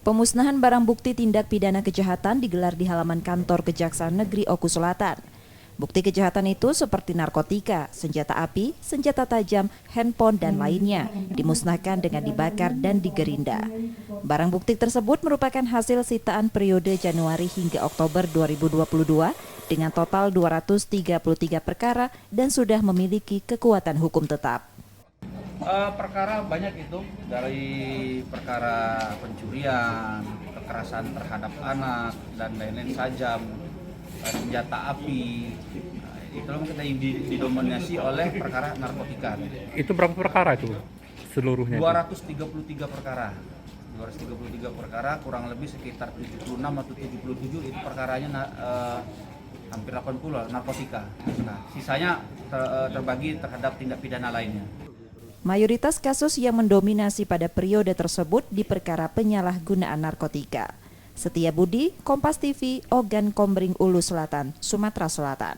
Pemusnahan barang bukti tindak pidana kejahatan digelar di halaman kantor Kejaksaan Negeri Oku Selatan. Bukti kejahatan itu seperti narkotika, senjata api, senjata tajam, handphone, dan lainnya dimusnahkan dengan dibakar dan digerinda. Barang bukti tersebut merupakan hasil sitaan periode Januari hingga Oktober 2022 dengan total 233 perkara dan sudah memiliki kekuatan hukum tetap. Perkara banyak itu, dari perkara pencurian, kekerasan terhadap anak, dan lain-lain sajam, senjata api. Itu kita didominasi oleh perkara narkotika. Itu berapa perkara itu seluruhnya? 233 perkara. 233 perkara, kurang lebih sekitar 76 atau 77 itu perkaranya hampir 80 narkotika. Nah, sisanya terbagi terhadap tindak pidana lainnya. Mayoritas kasus yang mendominasi pada periode tersebut di perkara penyalahgunaan narkotika. Setia Budi, Kompas TV, Ogan Kombring Ulu Selatan, Sumatera Selatan.